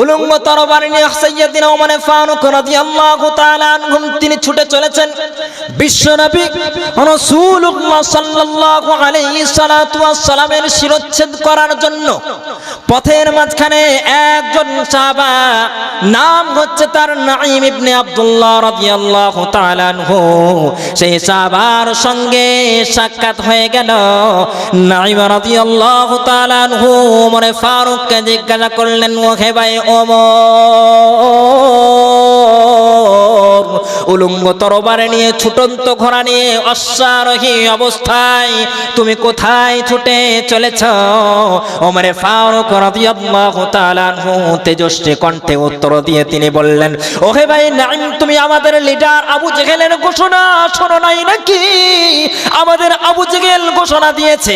উলঙ্গ তরবারি নিয়ে সাইয়্যিদিনা ওমর ফারুক রাদিয়াল্লাহু তাআলা আনহুম তিনি ছুটে চলেছেন বিশ্বনবী রাসূলুল্লাহ সাল্লাল্লাহু আলাইহি সাল্লাতু ওয়াস সালামের শিরচ্ছেদ করার জন্য। পথের মাঝখানে একজন সাহাবা, নাম হচ্ছে তার নাঈম ইবনে আব্দুল্লাহ রাদিয়াল্লাহু তাআলা আনহু, সেই সাহাবার সঙ্গে সাক্ষাৎ হয়ে গেল। নাঈম রাদিয়াল্লাহু তাআলা আনহু ওমর ফারুককে জিজ্ঞাসা করলেন, ও হে ভাই ওমর, উলঙ্গ তরবারি নিয়ে ছুটন্ত ঘোড়া নিয়ে অশ্বারোহী অবস্থায় তুমি কোথায় ছুটে চলেছ? ওমর ফারুক রাদিয়াল্লাহু তাআলা আনহু তেজস্বী কণ্ঠে উত্তর দিয়ে তিনি বললেন, ও হে ভাই নাঈম, তুমি আমাদের লিডার আবু জেহেলের ঘোষণা শোনো নাই নাকি? আমাদের আবু জেহেল ঘোষণা দিয়েছে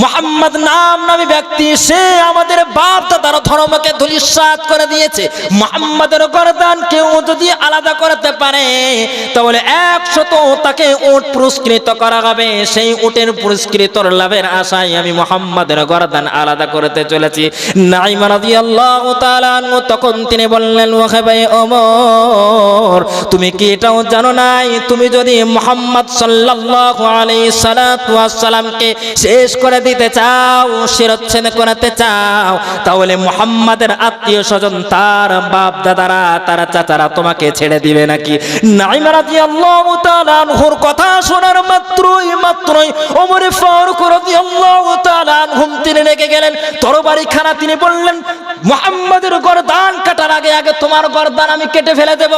মুহাম্মদ নামী ব্যক্তি, সে আমাদের বাপ দাদার ধর্মকে ধূলিসাৎ করে দিয়েছে। মুহাম্মাদের গর্দান কেউ যদি আলাদা করতে পারে তাহলে 100 তাকে উট পুরস্কৃত করা হবে। সেই উটের পুরস্কৃতর লাভের আশায় আমি মুহাম্মাদের গর্দান আলাদা করতে চলেছি। নাঈম রাদিয়াল্লাহু তাআলা আনহু তখন তিনি বললেন, ও হে ভাই ওমর, তুমি কি এটাও জানো নাই, তুমি যদি মুহাম্মদ সাল্লাল্লাহু আলাইহি সাল্লাতু ওয়াস সালামকে শেষ করে দিতে চাও, শিরচ্ছেদ করতে চাও, তাহলে মুহাম্মাদের আত্মীয় স্বজন, তার বাপ দাদারা, তার চাচারা তোমাকে ছেড়ে দিবে নাকি? নাঈম রাদিয়াল্লাহু তাআলা আনহুর কথা শোনার মাত্রই ওমর ফারুক রাদিয়াল্লাহু তাআলা আনহু তিনি রেগে গেলেন। তরবারিখানা তিনি বললেন, মুহাম্মাদের গর্দান কাটার আগে তোমার গর্দান আমি কেটে ফেলে দেব।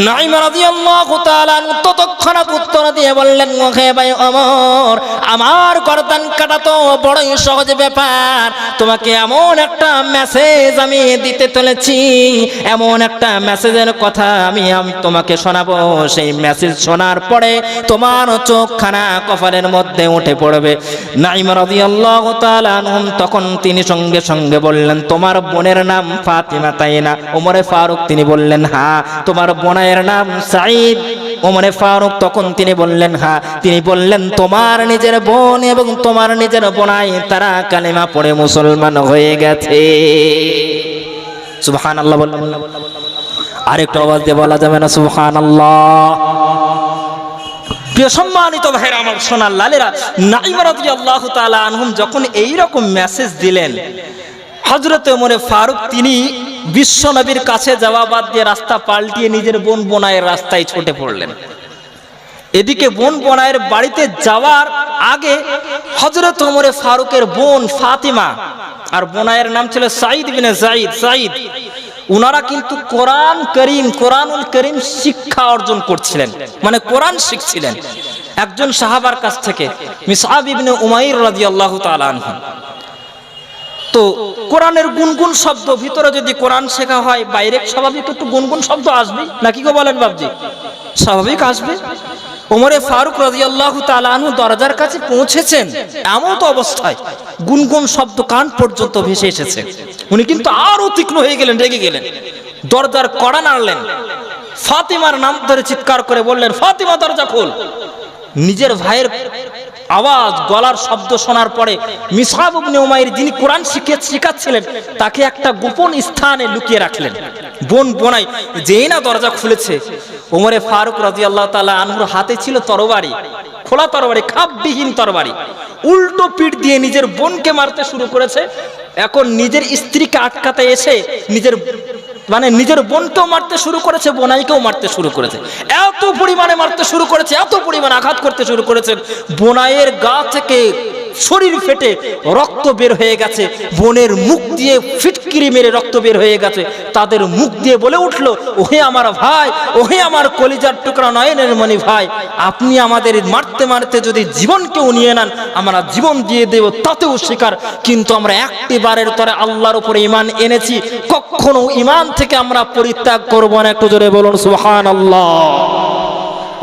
নাঈম রাদিয়াল্লাহু তাআলা আনহু ততক্ষণাৎ উত্তর দিয়ে বললেন, ও হে ভাই ওমর, আমার গর্দান কাটা তো বড়ই সহজ ব্যাপার। তোমাকে এমন একটা মেসেজ আমি দিতে চলেছি, এমন একটা মেসেজের কথা আমি তোমাকে শোনাবো। সেই মেসেজ শোনার পরে তোমার চোখখানা কপালের মধ্যে উঠে পড়বে। নাঈম রাদিয়াল্লাহু তাআলা আনহু তখন তিনি সঙ্গে সঙ্গে বললেন, তোমার বোনের নাম ফাতিমা তাই না? ওমর ফারুক তিনি বললেন, হ্যাঁ। তোমার বোনের নাম সাঈদ? ওমর ফারুক তখন তিনি বললেন, হ্যাঁ। তিনি বললেন, তোমার নিজের বোন এবং তোমার নিজের বোনাই তারা কালেমা পড়ে মুসলমান হয়ে গেছে। সুবহানাল্লাহ বললেন। আরেকটু আওয়াজ দিয়ে বলা যাবে না সুবহানাল্লাহ? প্রিয় সম্মানিত ভাইরা আমার, সোনার লালেরা, নাঈম রাদিয়াল্লাহু তাআলা আনহুম যখন এই রকম মেসেজ দিলেন, হযরত ওমর ফারুক তিনি বিশ্ব নবীর কাছে যাওয়া বাদ দিয়ে রাস্তা পাল্টিয়ে নিজের বোন বোনায়ের রাস্তায় ছুটে পড়লেন। এদিকে বোন বোনায়ের বাড়িতে যাওয়ার আগে হযরত ওমর ফারুকের বোন ফাতিমা, আর বোনায়ের নাম ছিল সাঈদ বিন সাঈদ, উনারা কিন্তু কোরআনুল করিম শিক্ষা অর্জন করছিলেন, মানে কোরআন শিখছিলেন একজন সাহাবার কাছ থেকে, মিসআব ইবনে উমাইর রাদিয়াল্লাহু তাআলা আনহু। তো কোরআনের গুনগুন শব্দ, ভিতরে যদি কোরআন শেখা হয় বাইরে স্বাভাবিক একটু গুনগুন শব্দ আসবে, নাকি গো বলেন বাবজি? স্বাভাবিক আসবে। ওমর ফারুক রাদিয়াল্লাহু তাআলা আনহু দরজার কাছে পৌঁছেছেন, এমন তো অবস্থায় গুনগুন শব্দ কান পর্যন্ত ভেসে এসেছে। উনি কিন্তু আরো তীক্ষ্ণ হয়ে গেলেন, রেগে গেলেন, দরজার কড়া নাড়লেন, ফাতিমার নাম ধরে চিৎকার করে বললেন, ফাতিমা দরজা খোল। নিজের ভাইয়ের আওয়াজ, গলার শব্দ শোনার পরে মিসআব ইবনে উমাইর, যিনি কোরআন শিখাচ্ছিলেন, তাকে একটা গোপন স্থানে লুকিয়ে রাখলেন। বোন বোনাই যেই না দরজা খুলেছে, ওমর ফারুক রাদিয়াল্লাহু তাআলা আনহুর হাতে ছিল তরবারি, খোলা তরবারি, খাপবিহীন তরবারি। উল্টো পিঠ দিয়ে নিজের বোনকে মারতে শুরু করেছে। এখন নিজের স্ত্রীকে আটকাতে এসে নিজের বোনকেও মারতে শুরু করেছে, বোনাইকেও মারতে শুরু করেছে। এত পরিমাণে মারতে শুরু করেছে, এত পরিমাণে আঘাত করতে শুরু করেছেন, বোনাইয়ের গা থেকে শরীর ফেটে রক্ত বের হয়ে গেছে, বোনের মুখ দিয়ে ফিটকিরি মেরে রক্ত বের হয়ে গেছে। তাদের মুখ দিয়ে বলে উঠলো, ওহে আমার ভাই, ওহে আমার কলিজার টুকরা নয়নের মনি ভাই, আপনি আমাদের মারতে মারতে যদি জীবনকেও নিয়ে নেন, আমরা জীবন দিয়ে দেব, তাতেও স্বীকার। কিন্তু আমরা একটি বারের তরে আল্লাহর উপরে ঈমান এনেছি, কখনো ঈমান থেকে আমরা পরিত্যাগ করব না। একটু জোরে বলুন সুবহানাল্লাহ।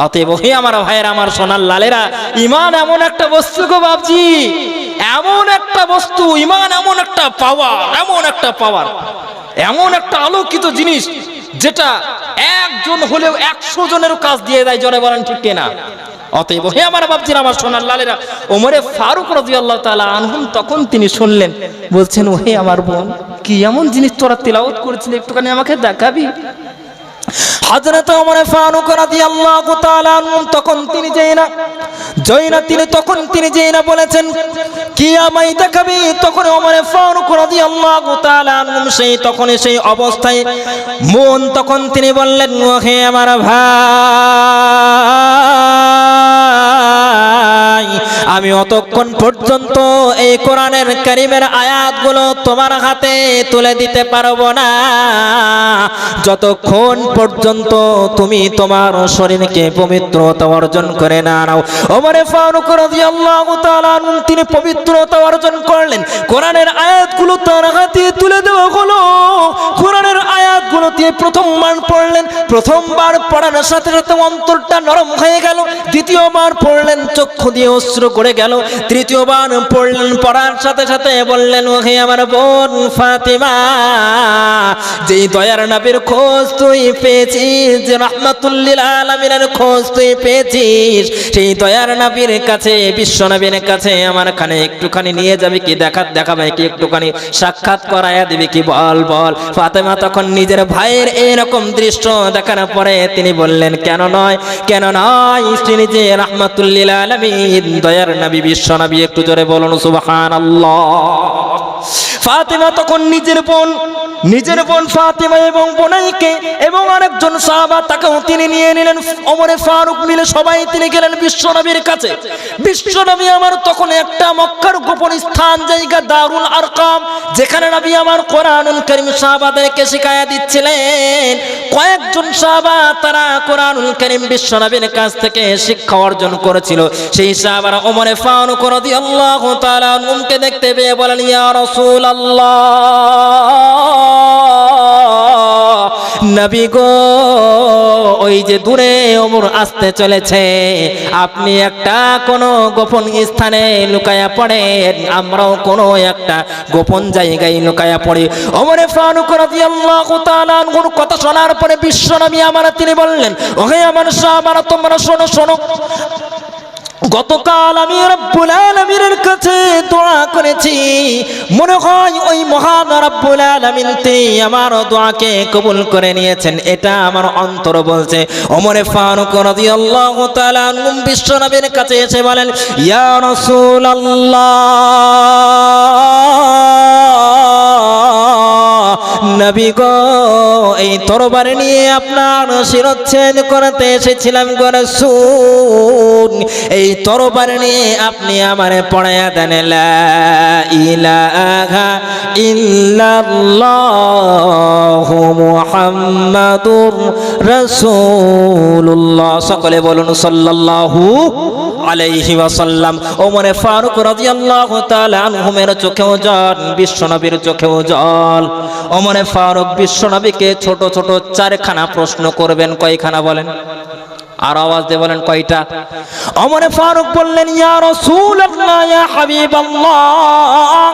অতএব হে আমার ভাইয়ের, আমার সোনার লালেরা, ঈমান এমন একটা বস্তু গো বাপজি, এমন একটা বস্তু, ঈমান এমন একটা পাওয়ার, এমন একটা আলোকিত জিনিস, যেটা একজন হলেও 100 জনেরও কাজ দিয়ে দেয়। জোরে বলেন ঠিক কিনা? অতএব হে আমার বাপজিরা, আমার সোনার লালেরা, ওমরে ফারুক রাদিয়াল্লাহু তাআলা আনহুম তখন তিনি শুনলেন, বলছেন ওহে আমার বোন, কি এমন জিনিস তোরা তিলাওয়াত করেছিলি, একটুখানি আমাকে দেখাবি? হযরত ওমর ফারুক রাদিয়াল্লাহু তাআলা আনহু তখন তিনি যেই না বলেছেন কি আমায় দেখাবি, তখন ওমর ফারুক রাদিয়াল্লাহু তাআলা আনহু সেই অবস্থায় মন তখন তিনি বললেন, ওহে আমার ভাই, আমি অতক্ষণ পর্যন্ত এই কোরআনের কারীমের আয়াতগুলো তোমার হাতে তুলে দিতে পারবো না যতক্ষণ পর্যন্ত তুমি তোমার শরীরকে পবিত্রতা অর্জন করে না নাও। ওমর ফারুক রাদিয়াল্লাহু তাআলা তিনি পবিত্রতা অর্জন করলেন। কোরআনের আয়াতগুলো তার হাতে তুলে দেওয়া হলো। কোরআনের আয়াতগুলো দিয়ে প্রথমবার পড়লেন, প্রথমবার পড়ার সাথে সাথে অন্তরটা নরম হয়ে গেল। দ্বিতীয়বার পড়লেন, চক্ষু দিয়ে অশ্রু গড়ে গেল। তৃতীয়বার পড়লেন, পড়ার সাথে সাথে বললেন, ওহে আমার বোন ফাতিমা, যেই দয়ার নবীর খোঁজ তুই পেয়েছিস, যে রাহমাতুল লিল আলামিনের খোঁজ তুই পেয়েছিস, সেই দয়ার নবীর কাছে, বিশ্ব নবীর কাছে আমার কানে একটুখানি নিয়ে যাবে কি, দেখাবে কি, একটুখানি সাক্ষাৎ করায়া দিবে কি, বল। ফাতেমা তখন নিজের ভাইয়ের এরকম দৃশ্য দেখার পরে তিনি বললেন, কেন নয়, তিনি যে রাহমাতুল লিল আলামিন দয়ার নবী, বিশ্ব নবী, একটু জোরে বলুন সুবহানাল্লাহ। ফাতিমা তখন নিজের বোন ফাতিমা এবং বোনাইকে এবং আরেকজন সাহাবা তাকেও তিনি নিয়ে নিলেন। ওমরে ফারুক মিলে সবাই তিনি গেলেন বিশ্বনবীর কাছে। বিশ্বনবী আমার তখন একটা মক্কার গোপন স্থান জায়গা দারুল আরকাম, যেখানে নবী আমার কোরআনুল কারীম সাহাবাদেরকে শিখায়া দিচ্ছিলেন। কয়েকজন সাহাবা তারা কোরআনুল কারীম বিশ্বনবীর কাছ থেকে শিক্ষা অর্জন করেছিল। সেই সাহাবারা ওমরে ফারুক রাদিয়াল্লাহু তাআলা আনহুকে দেখতে পেয়ে বলেন, ইয়া রাসূলুল্লাহ, নবী গো, ওই যে দূরে ওমর আসতে চলেছে, আপনি একটা কোনো গোপন স্থানে লুকায়া পড়েন, আমরাও কোনো একটা গোপন জায়গায় লুকায়া পড়ি। ওমর ফারুক রাদিয়াল্লাহু তাআলা আনহুর কথা শোনার পরে বিশ্বনবী আমার তিনি বললেন, ওহে আমার সাহাবারা, তোমরা শোনো, গতকাল আমি রব্বুল আলামিনের কাছে দোয়া করেছি, মনে হয় ওই মহান রব্বুল আলামিন তিনি আমার দোয়াকে কবুল করে নিয়েছেন, এটা আমার অন্তর বলছে। ওমর ফারুক রাদিয়াল্লাহু তাআলা আনহু বিশ্বনবীর কাছে এসে বলেন, ইয়া রাসূলুল্লাহ, নবী গো, এই তরবারি নিয়ে আপনার শিরচ্ছেদ করতে এসেছিলাম গো রাসূল, এই তরবারি নিয়ে আপনি আমারে পড়ায়া দেন লা ইলাহা ইল্লাল্লাহু মুহাম্মাদুর রাসূলুল্লাহ। সকলে বলুন সাল্লাল্লাহু আলাইহি ওয়াসাল্লাম। ওমর ফারুক রাদিয়াল্লাহু তাআলা আনহুমের চোখেও জল, বিশ্বনবীর চোখেও জল। ওমর ফারুক বিশ্বনবীকে ছোট ছোট চারখানা প্রশ্ন করবেন। কয়খানা বলেন? আর আওয়াজ দিয়ে বলেন কয়টা? ওমর ফারুক বললেন, ইয়া রাসূলুল্লাহ, ইয়া হাবিবাল্লাহ,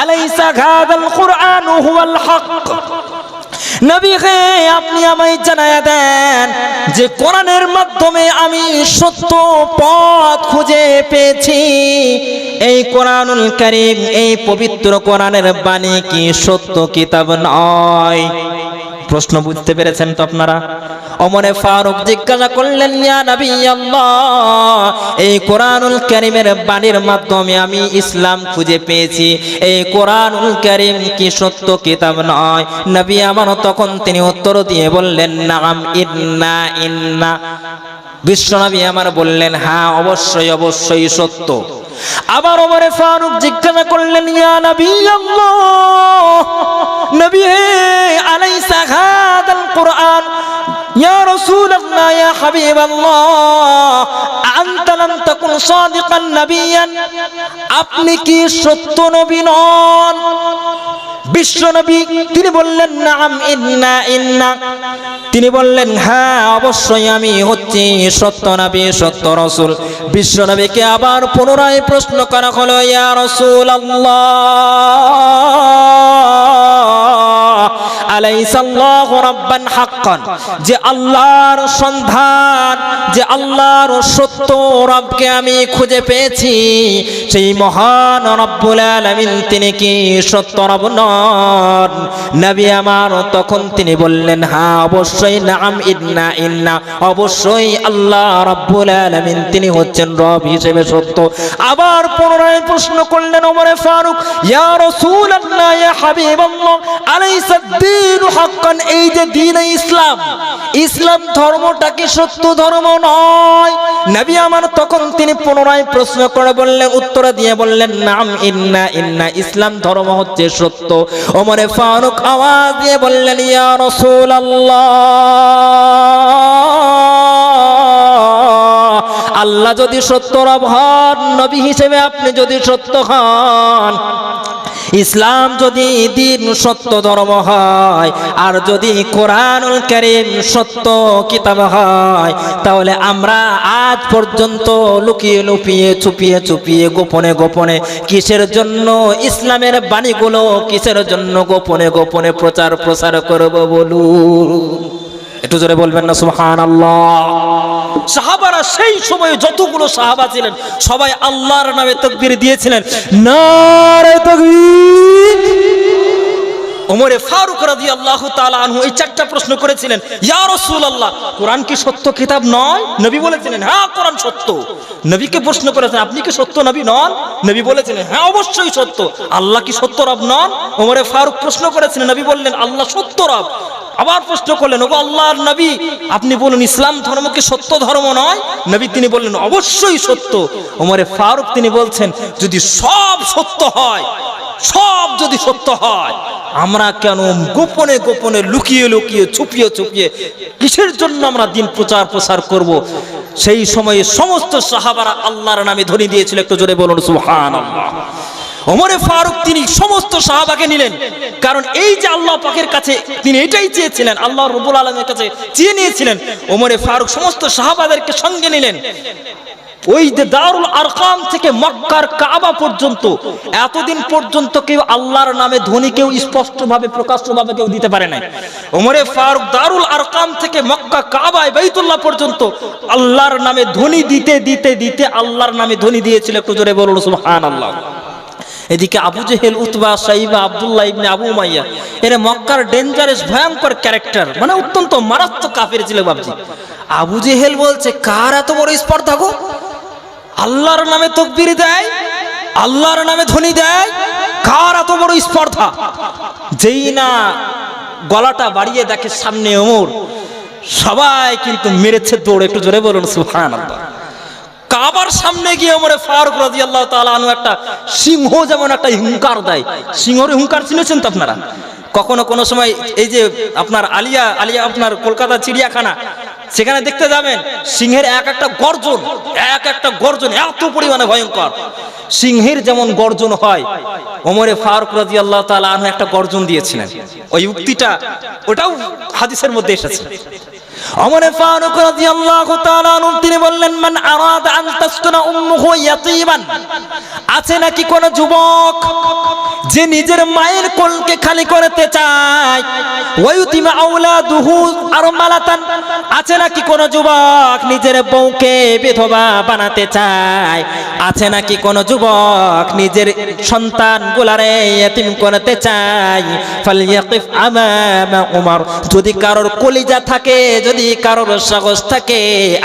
আলাইসা হাযাল কুরআন হুয়াল হক। নবী হে, আপনি আমায় জানায়া দেন যে কোরআনের মাধ্যমে আমি সত্য পথ খুঁজে পেয়েছি। এই কোরআনুল কারীম, এই পবিত্র কোরআনের বাণী কি সত্য কিতাব নয়? প্রশ্ন বুঝতে পেরেছেন তো আপনারা? ওমরে ফারুক জিজ্ঞাসা করলেন, ইয়া নবী আল্লাহ, এই কোরআনুল কারীমের বাণীর মাধ্যমে আমি ইসলাম খুঁজে পেয়েছি, এই কোরআনুল কারীম কি সত্য কিতাব নয়? নবী আমার তখন তিনি উত্তর দিয়ে বললেন, নাম, ইন্না। বিশ্বনবী আমার বললেন, হ্যাঁ, অবশ্যই সত্য। আবার ওমরে ফারুক জিজ্ঞাসা করলেন, ইয়া নবী আল্লাহ, নবী হে, আলাইসা হাযাল কুরআন, ইয়া রাসূলুল্লাহ, ইয়া হাবিবাল্লাহ, আনতা লাম তাকুন সাদিকান নাবিয়ান, আপনি কি সত্য নবী নন? বিশ্বনবী তিনি বললেন, নাম, ইন্না। তিনি বললেন, হ্যাঁ, অবশ্যই আমি হচ্ছি সত্য নবী, সত্য রাসূল। বিশ্বনবীকে আবার পুনরায় প্রশ্ন করা হলো, ইয়া রাসূলুল্লাহ, আলাইসাল্লাহু রাব্বান হাক্কান, যে আল্লাহর সন্ধান, যে আল্লাহর সত্য রবকে আমি খুঁজে পেয়েছি, সেই মহান রব্বুল আলামিন তিনি কি সত্য রব নন? নবী আমার তখন তিনি বললেন, হ্যাঁ অবশ্যই, নাম ইন্না অবশ্যই আল্লাহ রাব্বুল আলামিন তিনি হচ্ছেন রব হিসেবে সত্য। আবার পুনরায় প্রশ্ন করলেন ওমরে ফারুক, ইয়া রাসূলুল্লাহ, ইয়া হাবিবাল্লাহ, আলাইসা দ্বীনু হাক্কান, এই যে দ্বীন ইসলাম, ইসলাম ধর্মটা কি সত্য ধর্ম নয়? নবী আমার তখন তিনি পুনরায় প্রশ্ন করে বললেন, উত্তর দিয়ে বললেন, নাম ইন্না ইসলাম ধর্ম হচ্ছে সত্য। ওমরে ফারুক আওয়াজ দিয়ে বললেন, ইয়া রাসূলুল্লাহ, আল্লাহ যদি সত্য রব হন, নবী হিসেবে আপনি যদি সত্য হন, ইসলাম যদি দ্বীন সত্য ধর্ম হয়, আর যদি কোরআনুল কারীম সত্য কিতাব হয়, তাহলে আমরা আজ পর্যন্ত লুকিয়ে লুকিয়ে, চুপিয়ে চুপিয়ে, গোপনে গোপনে কিসের জন্য ইসলামের বাণীগুলো, কিসের জন্য গোপনে গোপনে প্রচার করব বলুন? একটু জোরে বলবেন না সুবহানাল্লাহ। সাহাবারা সেই সময়ে যতগুলো সাহাবা ছিলেন সবাই আল্লাহর নামে তাকবীর দিয়েছিলেন, নারে তাকবীর। ওমরে ফারুক রাদিয়াল্লাহু তাআলা আনহু এই চারটা প্রশ্ন করেছিলেন, ইয়া রাসূলুল্লাহ, কোরআন কি সত্য কিতাব নয়? নবী বলেছিলেন, হ্যাঁ কোরআন সত্য। নবীকে প্রশ্ন করেছেন, আপনি কি সত্য নবী নন? নবী বলেছিলেন, হ্যাঁ অবশ্যই সত্য। আল্লাহ কি সত্য রব নন? ওমরে ফারুক প্রশ্ন করেছিলেন, নবী বললেন, আল্লাহ সত্য রব। আবার প্রশ্ন করলেন, ওগো আল্লাহর নবী, আপনি বলুন ইসলাম ধর্ম কি সত্য ধর্ম নয়? নবী তিনি বললেন, অবশ্যই সত্য। ওমরে ফারুক তিনি বলছেন, যদি সব সত্য হয়, সব যদি সত্য হয়, আমরা কেন গোপনে গোপনে, লুকিয়ে লুকিয়ে, চুপিয়ে চুপিয়ে কিসের জন্য আমরা দিন প্রচার করব? সেই সময়ে সমস্ত সাহাবারা আল্লাহর নামে ধ্বনি দিয়েছিল। একটু জোরে বলুন সুবহানাল্লাহ। ওমরে ফারুক তিনি সমস্ত সাহাবাকে নিলেন, কারণ এই যে আল্লাহ পাকের কাছে তিনি এটাই চেয়েছিলেন, আল্লাহ রাব্বুল আলামিনের কাছে চেয়ে নিয়েছিলেন। ওমরে ফারুক সমস্ত সাহাবাদেরকে সঙ্গে নিলেন। ওই যে দারুল আরকাম থেকে মক্কার কাবা পর্যন্ত, এতদিন পর্যন্ত কেউ আল্লাহর নামে ধ্বনি কেউ স্পষ্টভাবে, প্রকাশ্যভাবে কেউ দিতে পারে নাই। ওমরে ফারুক দারুল আরকাম থেকে মক্কা কাবায় বাইতুল্লাহ পর্যন্ত আল্লাহর নামে ধ্বনি দিতে দিতে দিতে আল্লাহর নামে ধ্বনি দিয়েছিল। একটু জোরে বলুন সুবহানাল্লাহ। এদিকে আবু জেহেল, উতবা, সাইবা, আব্দুল্লাহ ইবনে আবু উমাইয়া, এরা মক্কার ডেঞ্জারাস ভয়ঙ্কর ক্যারেক্টার, মানে অত্যন্ত মারাত্মক কাফের ছিল বাবজি। আবু জেহেল বলছে, কার এত বড় স্পর্ধা গো? আল্লাহর নামে তাকবীর দেয়, আল্লাহর নামে ধ্বনি দেয়, কার এত বড় স্পর্ধা? যেই না গলাটা বাড়িয়ে দেখে সামনে ওমর, সবাই কিন্তু মেরেছে দৌড়। একটু জোরে বলুন সুবহানাল্লাহ। কাবার সামনে গিয়ে ওমরে ফারুক রাদিয়াল্লাহু তাআলা আনহু একটা সিংহ যেমন একটা হুঙ্কার দেয়, সিংহের হুঙ্কার শুনেছেন তো আপনারা? কখনো কোনো সময় এই যে আপনার আলিয়া আপনার কলকাতা চিড়িয়াখানা, সেখানে দেখতে যাবেন সিংহের এক একটা গর্জন এত পরিমাণে ভয়ঙ্কর। সিংহের যেমন গর্জন হয়, ওমরে ফারুক রাদিয়াল্লাহু তাআলা আনহু একটা গর্জন দিয়েছিলেন। ওই উক্তিটা ওটাও হাদিসের মধ্যে এসেছে। ওমরে ফারুক রাদিয়াল্লাহু তাআলা আনহু তিনি বললেন, মান আরাদা আন তাসকুনা উম্মুহু ইয়াতীমান, আছে নাকি কোন যুবক যে নিজের মায়ের কোলকে খালি করতে চায়, ওয়ায়ুতিমা আওলাদুহু আরমালাতান, আছে নাকি কোন যুবক নিজের বউকে বিধবা বানাতে চায়, আছে নাকি কোন যুবক নিজের সন্তানগুলারে ইতিম করতে চায়, ফালইয়াকিফ আমামা উমর, যদি কারোর কলিজা থাকে, যদি কারোর সাহস থাকে,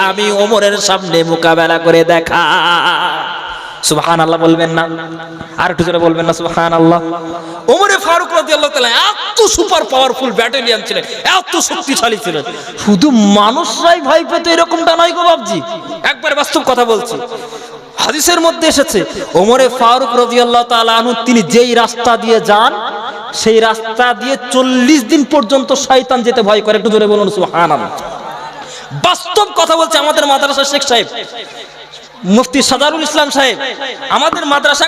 আমি ওমরের সামনে মোকাবেলা করে দেখা। সুবহানাল্লাহ বলবেন না? আর একটু জোরে বলবেন না সুবহানাল্লাহ। ওমরে ফারুক রাদিয়াল্লাহু তাআলা এত সুপার পাওয়ারফুল ব্যাটালিয়ন ছিলেন, এত শক্তিশালী ছিলেন, শুধু মানুষরাই ভয় পেত এরকমটা নয় গো বাবজি, একবার বাস্তব কথা বলছি। হাদিসের মধ্যে এসেছে ওমরে ফারুক রাদিয়াল্লাহু তাআলা আনহু তিনি যেই রাস্তা দিয়ে যান, সেই রাস্তা দিয়ে 40 দিন পর্যন্ত শয়তান যেতে ভয় করে। একটু জোরে বলুন সুবহানাল্লাহ। বাস্তব কথা বলছে আমাদের মাদ্রাসা শেখ সাহেব, মুফতি সাদারুল ইসলাম সাহেব, আমাদের মাদ্রাসা